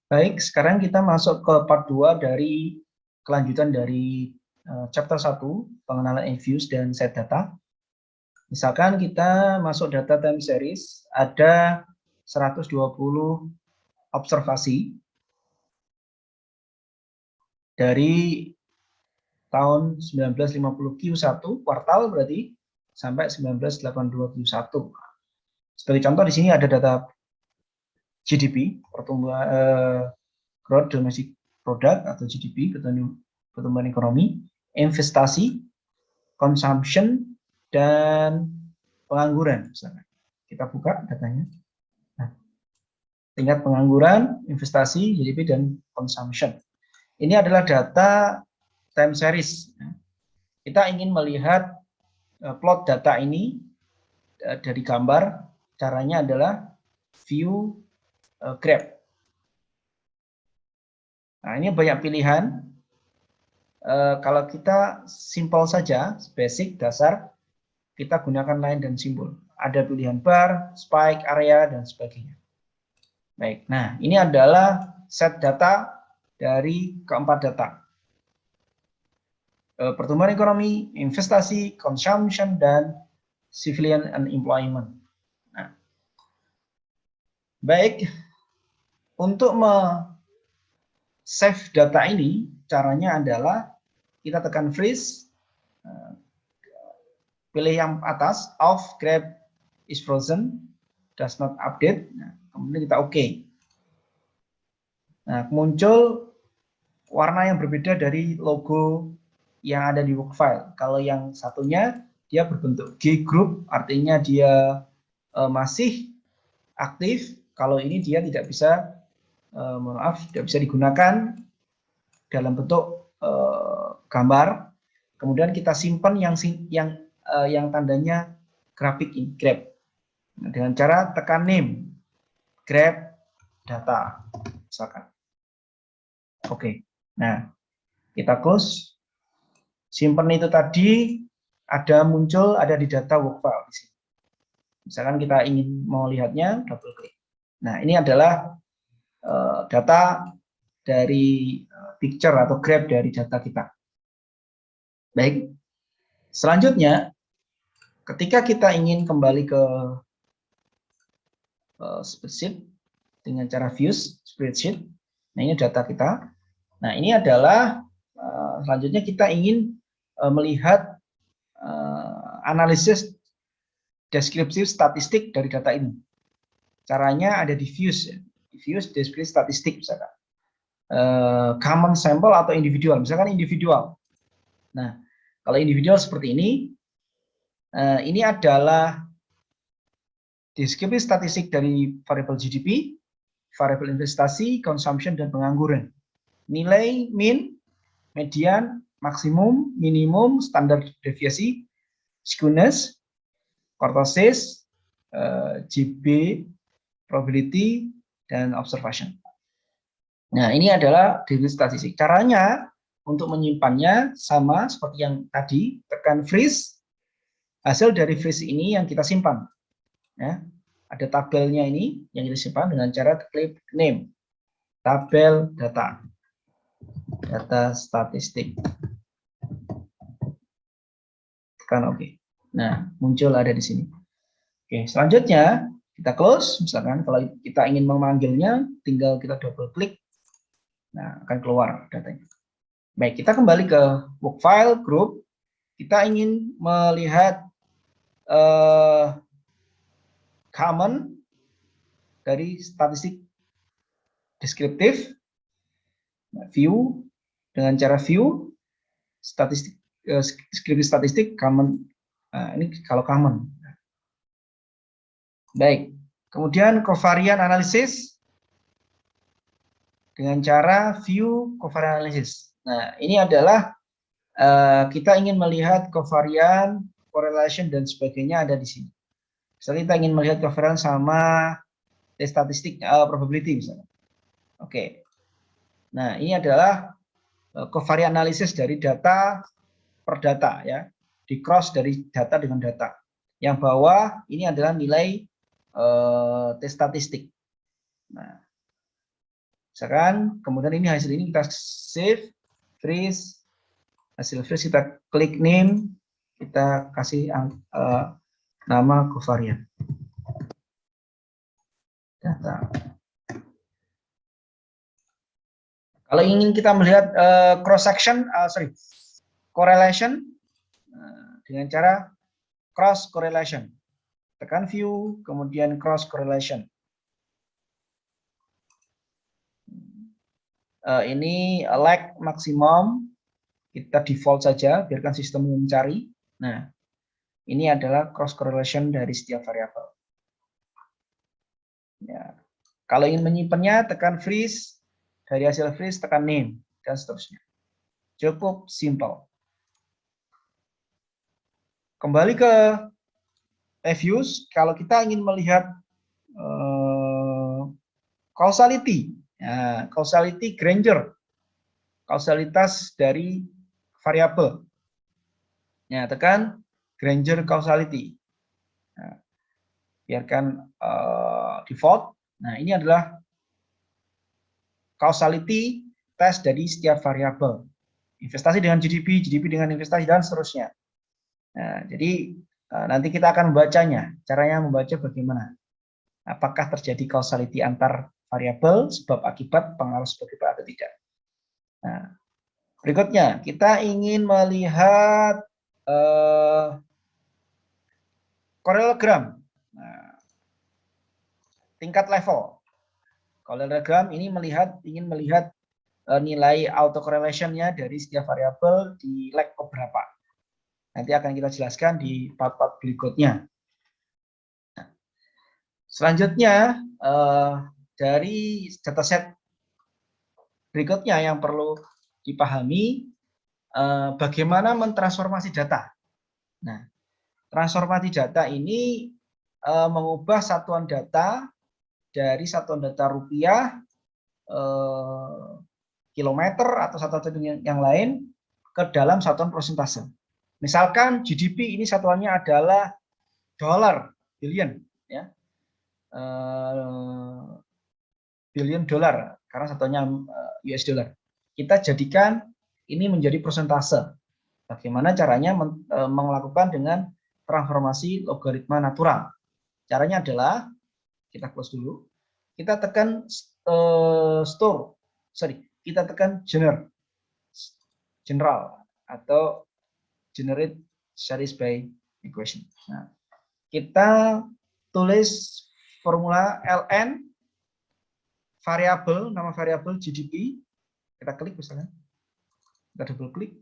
Baik, sekarang kita masuk ke part 2 dari kelanjutan dari chapter 1, pengenalan views dan set data. Misalkan kita masuk data time series, ada 120 observasi dari tahun 1950 Q1 kuartal berarti sampai 1982 Q1. Sebagai contoh di sini ada data GDP, pertumbuhan Gross Domestic Product atau GDP, pertumbuhan ekonomi, investasi, consumption, dan pengangguran. Misalkan. Kita buka datanya. Nah, tingkat pengangguran, investasi, GDP, dan consumption. Ini adalah data time series. Kita ingin melihat plot data ini dari gambar. Caranya adalah view graph. Nah, ini banyak pilihan. Kalau kita simpel saja, basic, dasar, kita gunakan line dan simbol. Ada pilihan bar, spike, area, dan sebagainya. Baik, nah ini adalah set data dari keempat data. Pertumbuhan ekonomi, investasi, consumption, dan civilian unemployment. Nah, baik, untuk save data ini, caranya adalah kita tekan freeze, pilih yang atas, off, grab is frozen, does not update, nah, kemudian kita OK. Nah, muncul warna yang berbeda dari logo yang ada di work file. Kalau yang satunya, dia berbentuk G group, artinya dia masih aktif. Kalau ini dia tidak bisa, tidak bisa digunakan dalam bentuk gambar. Kemudian kita simpan yang tandanya grafik ini, grab. Nah, dengan cara tekan name, grab data, misalkan. Oke, nah kita close. Simpan itu tadi muncul ada di data work file di sini. Misalkan kita ingin mau lihatnya, double klik. Nah, ini adalah data dari picture atau grab dari data kita. Baik, selanjutnya ketika kita ingin kembali ke spreadsheet dengan cara views spreadsheet, nah ini data kita. Nah, ini adalah selanjutnya kita ingin melihat analisis deskripsi statistik dari data ini. Caranya ada di views, ya. Di views deskripsi statistik misalkan. Common sample atau individual, misalkan individual. Nah, kalau individual seperti ini adalah deskripsi statistik dari variabel GDP, variabel investasi, consumption, dan pengangguran. Nilai min, median, maksimum, minimum, standar deviasi, skewness, kurtosis, GB, probability, dan observation. Nah, ini adalah deskripsi statistik. Caranya untuk menyimpannya sama seperti yang tadi, tekan freeze. Hasil dari freeze ini yang kita simpan. Ya, ada tabelnya ini yang kita simpan dengan cara klik name, tabel data, data statistik. Tekan OK. Nah, muncul ada di sini. Oke, selanjutnya kita close. Misalkan kalau kita ingin memanggilnya, tinggal kita double klik. Nah, akan keluar datanya. Baik, kita kembali ke work file group. Kita ingin melihat common dari statistik deskriptif. Nah, view dengan cara view statistik deskripsi statistik common. Nah, ini kalau common. Baik, kemudian covariance analysis dengan cara view covariance analysis. Nah, ini adalah kita ingin melihat covariance, correlation, dan sebagainya ada di sini. Misalnya kita ingin melihat covariance sama statistik probability misalnya. Oke. Nah, ini adalah covariance analysis dari data per data ya. Di cross dari data dengan data. Yang bawah ini adalah nilai T statistik. Nah, Misalkan, kemudian ini hasil ini kita save, freeze, hasil freeze kita klik name, kita kasih nama covariant data. Kalau ingin kita melihat cross section, correlation dengan cara cross correlation, tekan view, kemudian cross correlation. Ini lag maksimum, kita default saja, biarkan sistem mencari. Nah, ini adalah cross correlation dari setiap variabel. Ya. Kalau ingin menyimpannya, tekan freeze, dari hasil freeze tekan name, dan seterusnya. Cukup simple. Kembali ke reviews, kalau kita ingin melihat causality, ya, causality Granger, kausalitas dari variabel. Ya, tekan Granger causality. Nah, biarkan default. Nah, ini adalah causality test dari setiap variabel. Investasi dengan GDP, GDP dengan investasi, dan seterusnya. Nah, jadi nanti kita akan membacanya. Caranya membaca bagaimana? Apakah terjadi causality antar variabel, sebab akibat, pengaruh sebab akibat atau tidak. Nah, berikutnya kita ingin melihat parallelogram. Nah, tingkat level. Parallelogram ini ingin melihat nilai autocorrelation-nya dari setiap variabel di lag berapa. Nanti akan kita jelaskan di part-part berikutnya. Nah, selanjutnya dari dataset berikutnya yang perlu dipahami bagaimana mentransformasi data. Nah, transformasi data ini mengubah satuan data dari satuan data rupiah, kilometer atau satuan yang lain ke dalam satuan persentase. Misalkan GDP ini satuannya adalah dolar, billion, ya, billion dolar karena satuannya US dollar. Kita jadikan ini menjadi persentase. Bagaimana caranya melakukan dengan transformasi logaritma natural? Caranya adalah kita close dulu. Kita tekan kita tekan general atau generate series by equation. Nah, kita tulis formula ln variabel, nama variabel GDP. Kita klik misalnya. Kita double klik,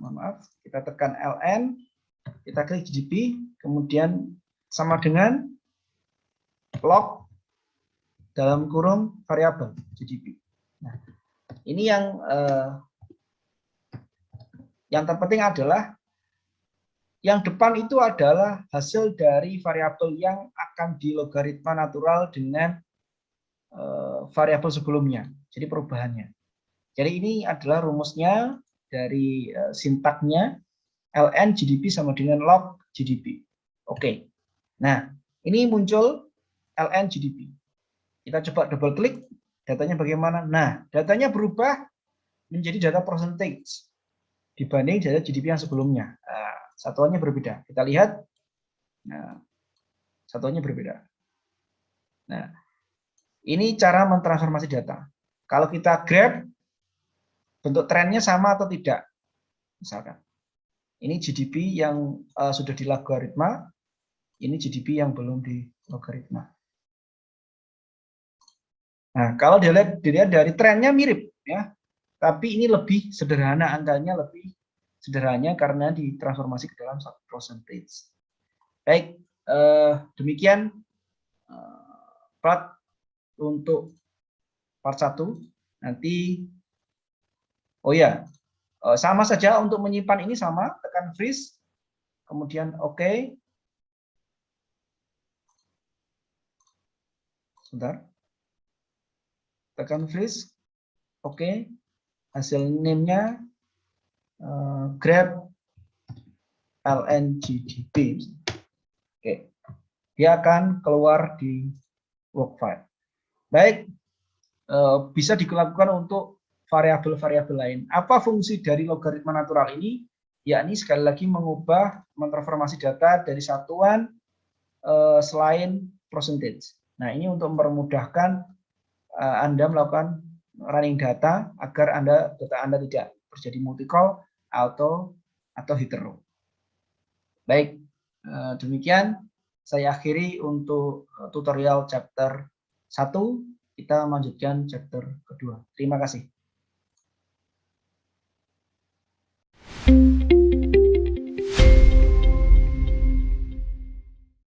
mohon maaf, kita tekan ln, kita klik GDP, kemudian sama dengan log dalam kurung variabel GDP. Nah, ini yang terpenting adalah yang depan itu adalah hasil dari variabel yang akan dilogaritma natural dengan variabel sebelumnya. Jadi perubahannya. Jadi ini adalah rumusnya dari sintaknya ln GDP sama dengan log GDP. Oke. Nah, ini muncul ln GDP. Kita coba double klik, datanya bagaimana? Nah, datanya berubah menjadi data percentage dibanding data GDP yang sebelumnya. Nah, satuannya berbeda. Kita lihat, nah, satuannya berbeda. Nah, ini cara mentransformasi data. Kalau kita grab, bentuk trennya sama atau tidak? Misalkan, ini GDP yang sudah di logaritma, ini GDP yang belum di logaritma. Nah, kalau dilihat dari trennya mirip, ya, tapi ini lebih sederhana, angkanya lebih sederhana karena ditransformasi ke dalam satu percentage. Baik, demikian part untuk part 1. Nanti, oh ya, sama saja untuk menyimpan ini sama, tekan freeze, kemudian OK. Sebentar. Tekan freeze, OK. Hasil name-nya grab lngdp. Oke. Dia akan keluar di work file. Baik, bisa dilakukan untuk variabel-variabel lain. Apa fungsi dari logaritma natural ini? Yakni sekali lagi mengubah, mentransformasi data dari satuan selain percentage. Nah, ini untuk mempermudahkan Anda melakukan running data agar data Anda tidak terjadi multi-call atau hetero. Baik, demikian saya akhiri untuk tutorial chapter 1. Kita melanjutkan chapter kedua. Terima kasih.